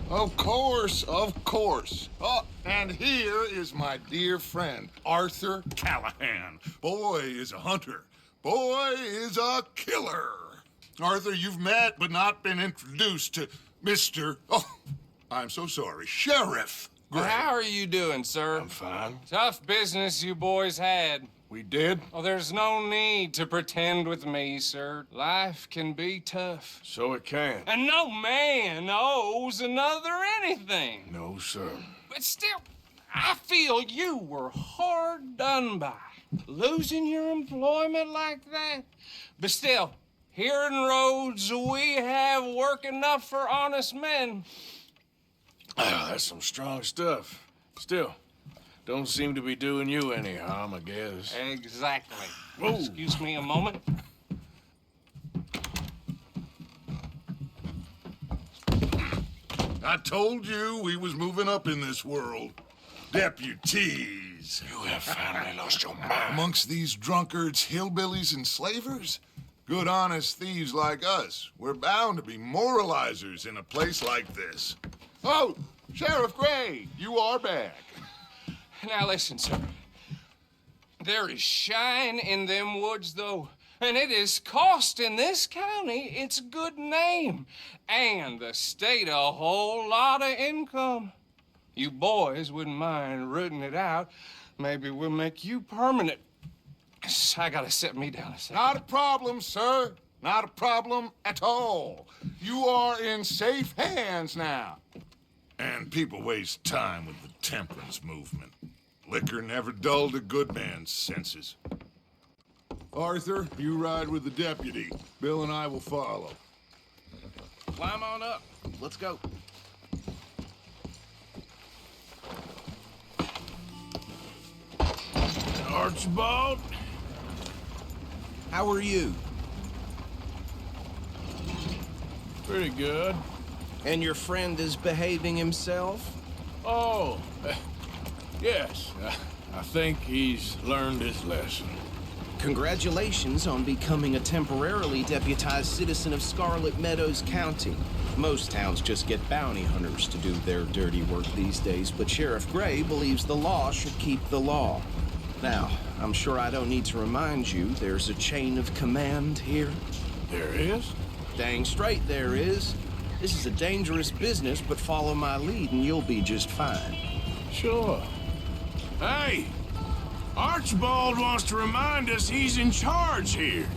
Of course, of course. Oh, and here is my dear friend, Arthur Callahan. Boy is a hunter. Boy is a killer. Arthur, you've met but not been introduced to Mr. Oh, I'm so sorry, Sheriff Gray. How are you doing, sir? I'm fine. Tough business you boys had. We did? Oh, there's no need to pretend with me, sir. Life can be tough. So it can. And no man owes another anything. No, sir. But still, I feel you were hard done by. Losing your employment like that. But still, here in Rhodes, we have work enough for honest men. That's some strong stuff. Still, don't seem to be doing you any harm, I guess. Exactly. Whoa. Excuse me a moment. I told you we was moving up in this world. Deputies. You have finally lost your mind. Amongst these drunkards, hillbillies, and slavers? Good, honest thieves like us. We're bound to be moralizers in a place like this. Oh, Sheriff Gray, you are back. Now listen, sir. There is shine in them woods, though. And it is costing this county its good name. And the state a whole lot of income. You boys wouldn't mind rooting it out. Maybe we'll make you permanent. I gotta set me down a second. Not a problem, sir. Not a problem at all. You are in safe hands now. And people waste time with the temperance movement. Liquor never dulled a good man's senses. Arthur, you ride with the deputy. Bill and I will follow. Climb on up. Let's go. Archibald? How are you? Pretty good. And your friend is behaving himself? Oh, yes. I think he's learned his lesson. Congratulations on becoming a temporarily deputized citizen of Scarlet Meadows County. Most towns just get bounty hunters to do their dirty work these days, but Sheriff Gray believes the law should keep the law. Now, I'm sure I don't need to remind you there's a chain of command here. There is? Dang straight there is. This is a dangerous business, but follow my lead and you'll be just fine. Sure. Hey! Archibald wants to remind us he's in charge here.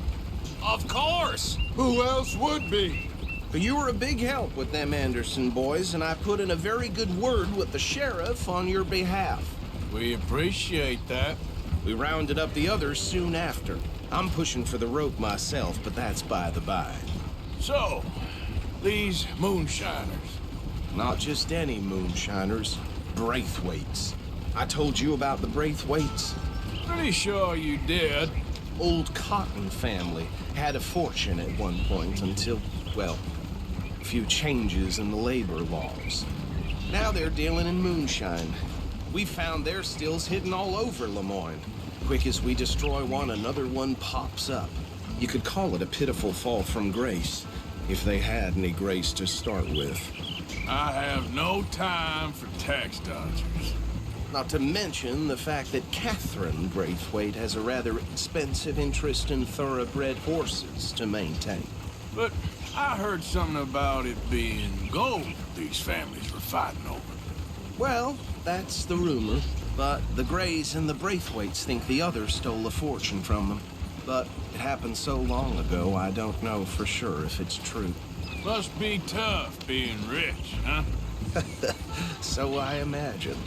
Of course. Who else would be? You were a big help with them Anderson boys, and I put in a very good word with the sheriff on your behalf. We appreciate that. We rounded up the others soon after. I'm pushing for the rope myself, but that's by the by. So, these moonshiners. Not just any moonshiners, Braithwaites. I told you about the Braithwaites. Pretty sure you did. Old Cotton family had a fortune at one point until, well, a few changes in the labor laws. Now they're dealing in moonshine. We found their stills hidden all over Lemoyne. Quick as we destroy one, another one pops up. You could call it a pitiful fall from grace, if they had any grace to start with. I have no time for tax dodgers. Not to mention the fact that Catherine Braithwaite has a rather expensive interest in thoroughbred horses to maintain. But I heard something about it being gold these families were fighting over. Well, that's the rumor. But the Grays and the Braithwaites think the other stole a fortune from them. But it happened so long ago, I don't know for sure if it's true. Must be tough being rich, huh? So I imagine.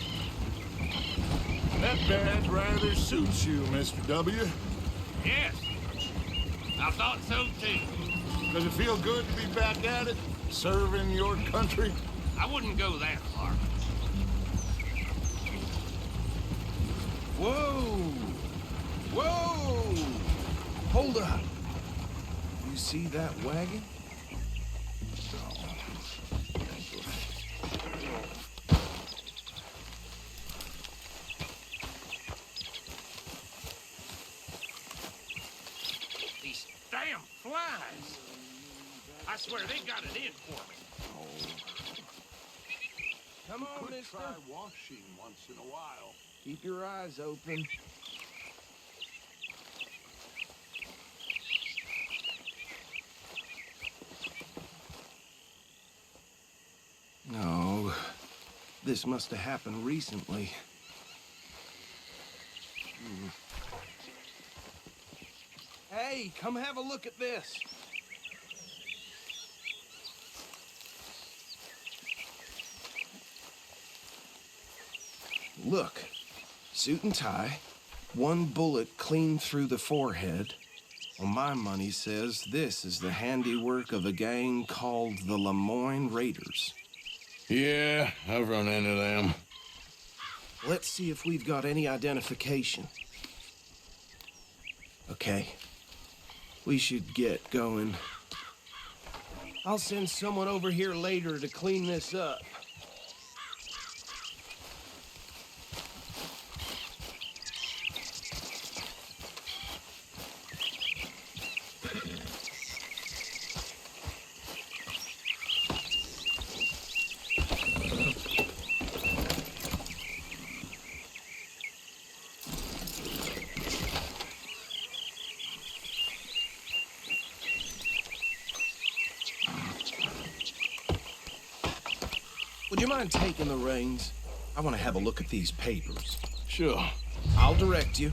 That badge rather suits you, Mr. W. Yes. I thought so too. Does it feel good to be back at it? Serving your country? I wouldn't go that far. Whoa! Whoa! Hold up. You see that wagon? These damn flies. I swear they got it in for me. Come You on, could mister. try washing once in a while. Keep your eyes open. No, this must have happened recently. Hey, come have a look at this. Look, suit and tie, one bullet clean through the forehead. Well, my money says this is the handiwork of a gang called the Lemoyne Raiders. Yeah, I've run into them. Let's see if we've got any identification. Okay. We should get going. I'll send someone over here later to clean this up. Would you mind taking the reins? I want to have a look at these papers. Sure. I'll direct you.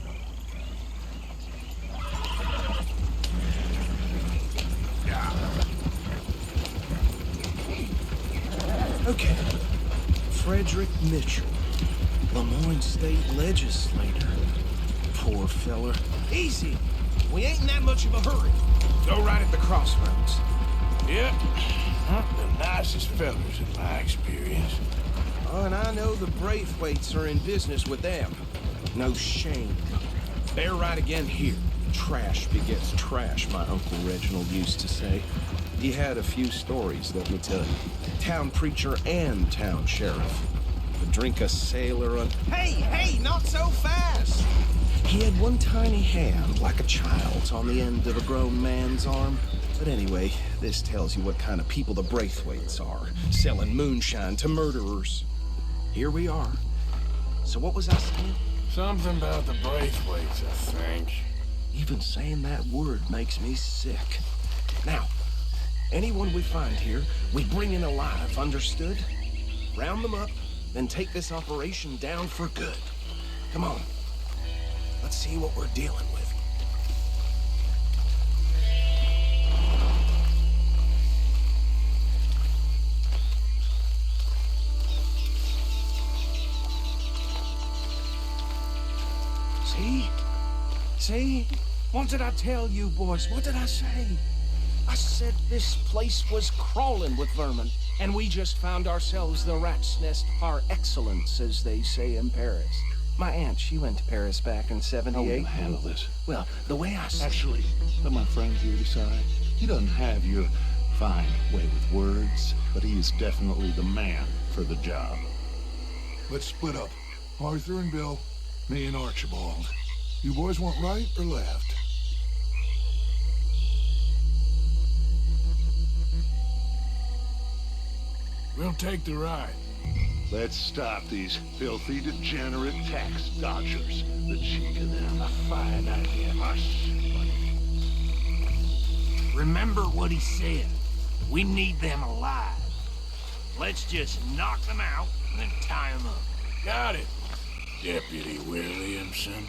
Okay. Frederick Mitchell, Lemoyne State Legislator. Poor feller. Easy. We ain't in that much of a hurry. Go right at the crossroads. Yep. Not the nicest fellas in my experience. Oh, and I know the Braithwaites are in business with them. No shame. They're right again here. Trash begets trash, my Uncle Reginald used to say. He had a few stories, let me tell you. Town preacher and town sheriff. Could drink a sailor on... Hey, not so fast! He had one tiny hand, like a child's, on the end of a grown man's arm. But anyway, this tells you what kind of people the Braithwaites are, selling moonshine to murderers. Here we are. So what was I saying? Something about the Braithwaites, I think. Even saying that word makes me sick. Now, anyone we find here, we bring in alive, understood? Round them up, then take this operation down for good. Come on. Let's see what we're dealing with. See? What did I tell you, boys? What did I say? I said this place was crawling with vermin, and we just found ourselves the rat's nest par excellence, as they say in Paris. My aunt, she went to Paris back in How are we '78. gonna handle this? Well, the way I see Actually, let my friend here decide. He doesn't have your fine way with words, but he is definitely the man for the job. Let's split up. Arthur and Bill, me and Archibald. You boys want right or left? We'll take the ride. Let's stop these filthy, degenerate tax dodgers. The cheek of them. A fine idea. Hush. Remember what he said. We need them alive. Let's just knock them out and then tie them up. Got it, Deputy Williamson.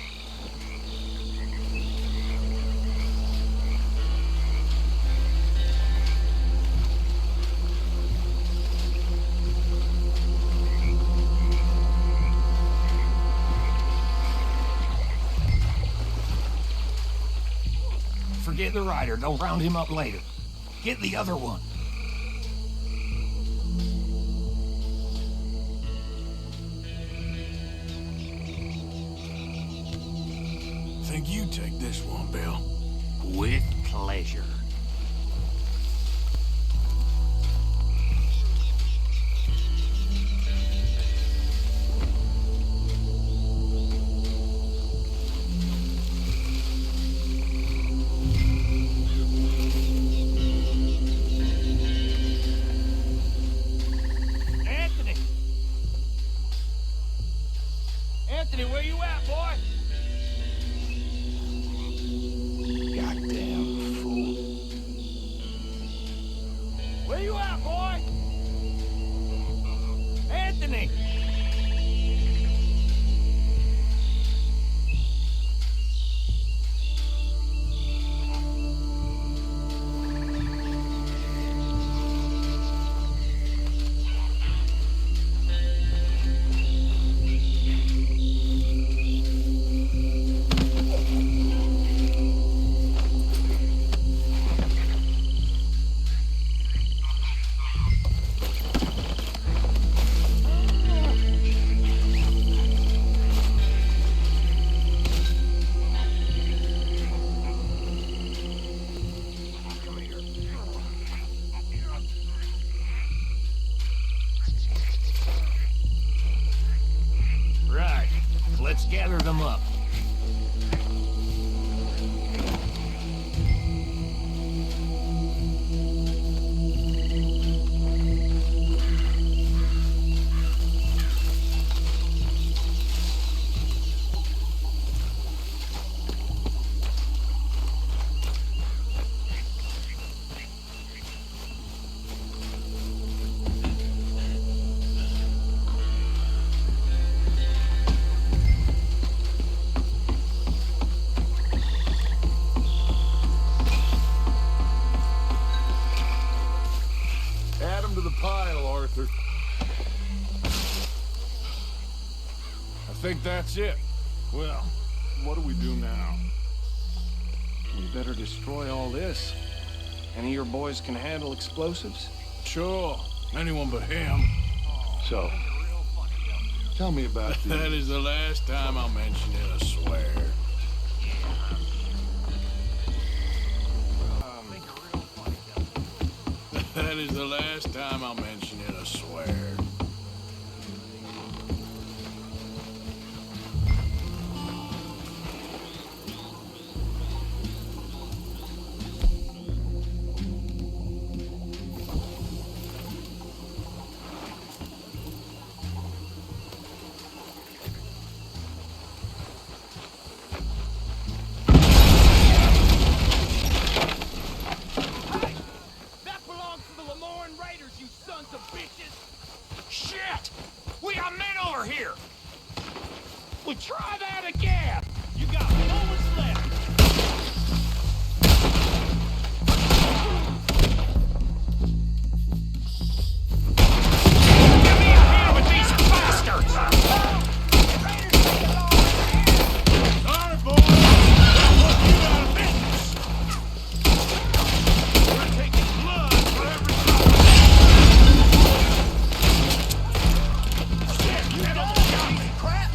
Forget the rider. They'll round him up later. Get the other one. Think you take this one, Bill. With pleasure. Where you at, boy? Anthony! Right. Let's gather them up. Add 'em to the pile, Arthur. I think that's it. Well, What do we do now? we better destroy all this. Any of your boys can handle explosives? Sure. Anyone but him. So, tell me about That the... is the last time I'll mention it, I swear. That is the last time I'll mention it, I swear. That belongs to the Lemoran Raiders, you sons of bitches! Shit! We got men over here! Well, try that again! You got moments left! Give me a hand with these bastards! Sorry, boys. We'll put you out of business. We're taking blood for every drop. Shit, you don't got me. Crap.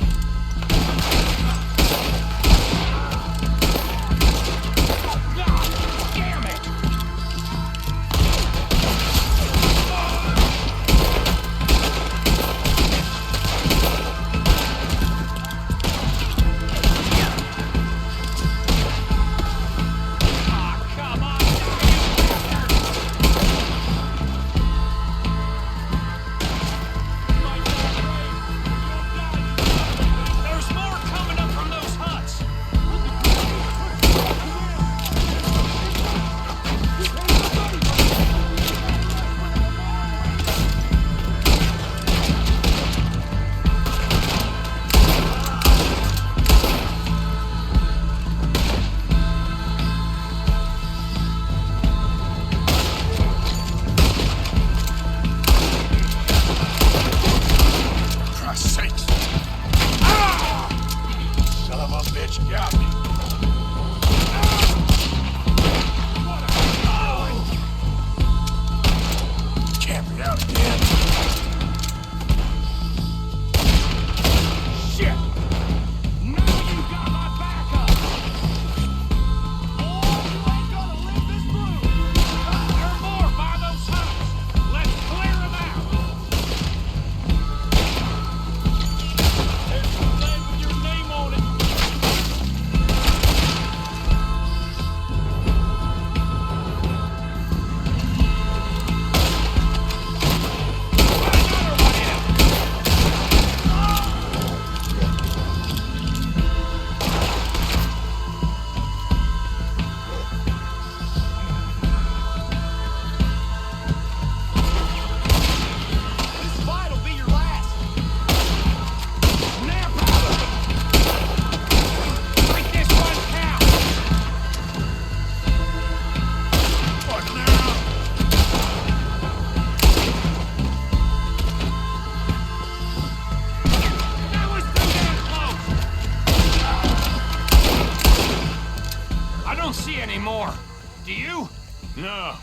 No,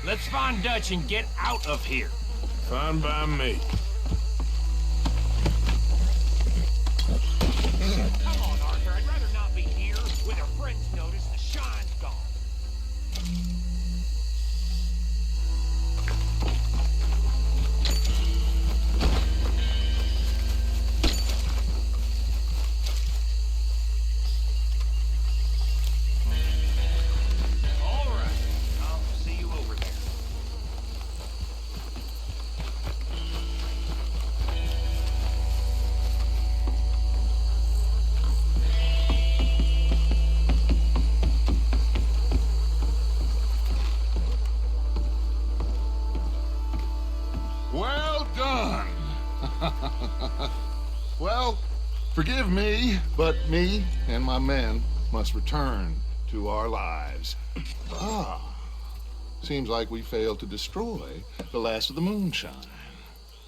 Let's find Dutch and get out of here. fine by me. Come on, Arthur. I'd rather not be here with our friends notice the shine's gone. All right. I'll see you over there. Well done. Well, forgive me, but me and my men must return to our lives. Ah, seems like we failed to destroy the last of the moonshine.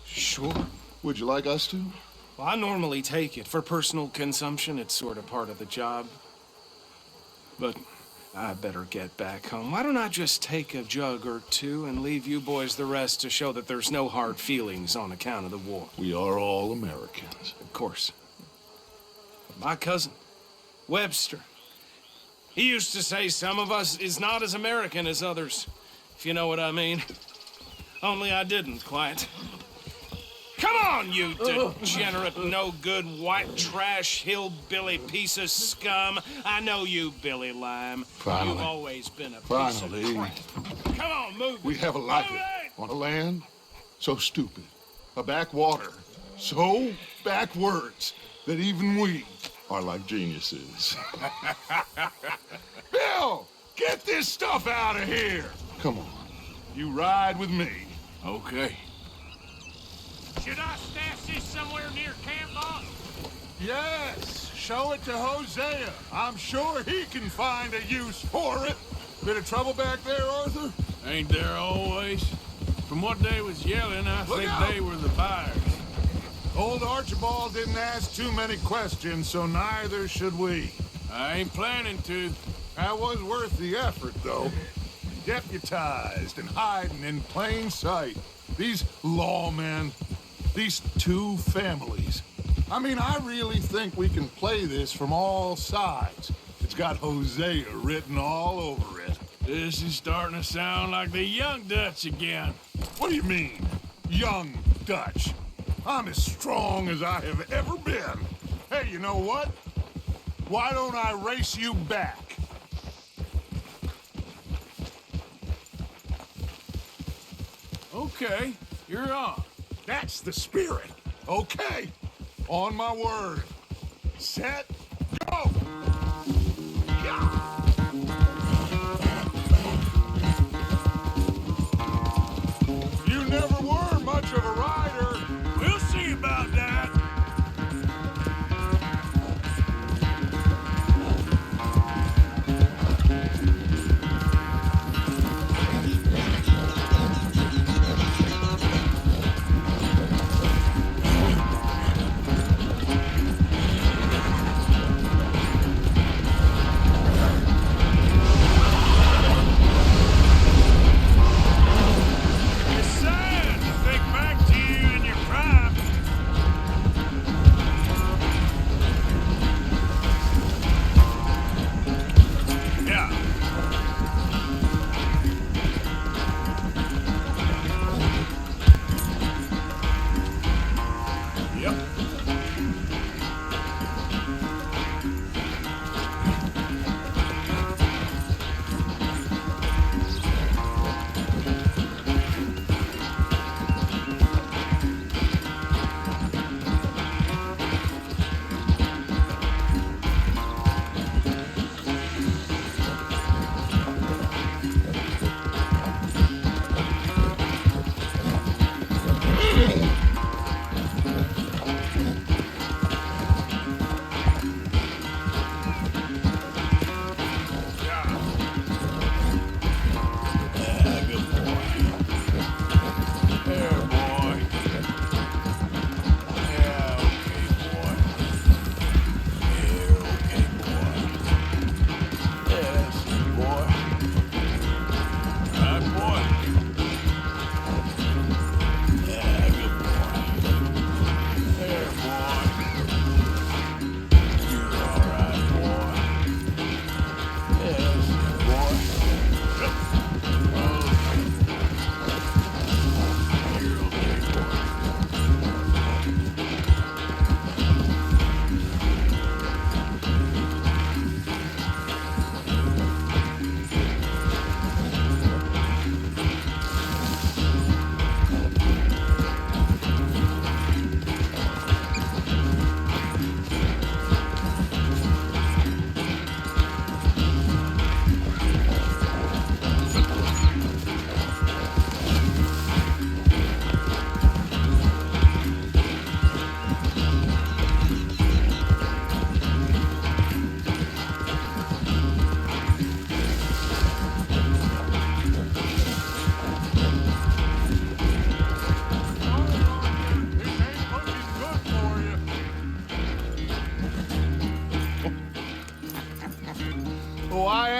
Sure. Would you like us to? Well, I normally take it. For personal consumption, it's sort of part of the job. But I better get back home. Why don't I just take a jug or two and leave you boys the rest to show that there's no hard feelings on account of the war? We are all Americans. Of course. But my cousin, Webster, he used to say some of us is not as American as others, if you know what I mean. Only I didn't quite. Come on, you degenerate, no-good, white trash, hillbilly piece of scum. I know you, Billy Lime. Finally. You've always been a Finally. piece of crap. Come on, move. We have a life Move it! on a land so stupid, a backwater so backwards that even we are like geniuses. Bill, get this stuff out of here. Come on, you ride with me. Okay. Should I stash this somewhere near camp, boss? Yes, show it to Hosea. I'm sure he can find a use for it. Bit of trouble back there, Arthur? Ain't there always? From what they was yelling, I Look think out! they were the buyers. Old Archibald didn't ask too many questions, so neither should we. I ain't planning to. That was worth the effort, though. Deputized and hiding in plain sight. These lawmen, these two families. I mean, I really think we can play this from all sides. It's got Hosea written all over it. This is starting to sound like the young Dutch again. What do you mean, young Dutch? I'm as strong as I have ever been. Hey, you know what? Why don't I race you back? Okay, you're on. That's the spirit. Okay. On my word. Set, go! Yeah. You never were much of a rider. We'll see about that. Yes, sir.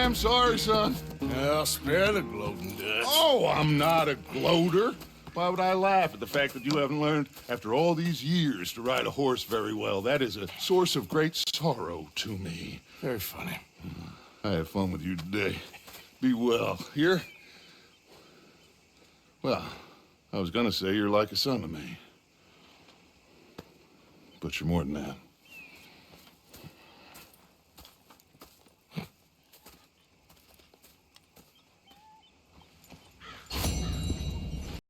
I'm sorry, son. I'll spare the gloating Dutch. Oh, I'm not a gloater. Why would I laugh at the fact that you haven't learned, after all these years, to ride a horse very well? That is a source of great sorrow to me. Very funny. I had fun with you today. Be well. Here? Well, I was gonna say you're like a son to me. But you're more than that.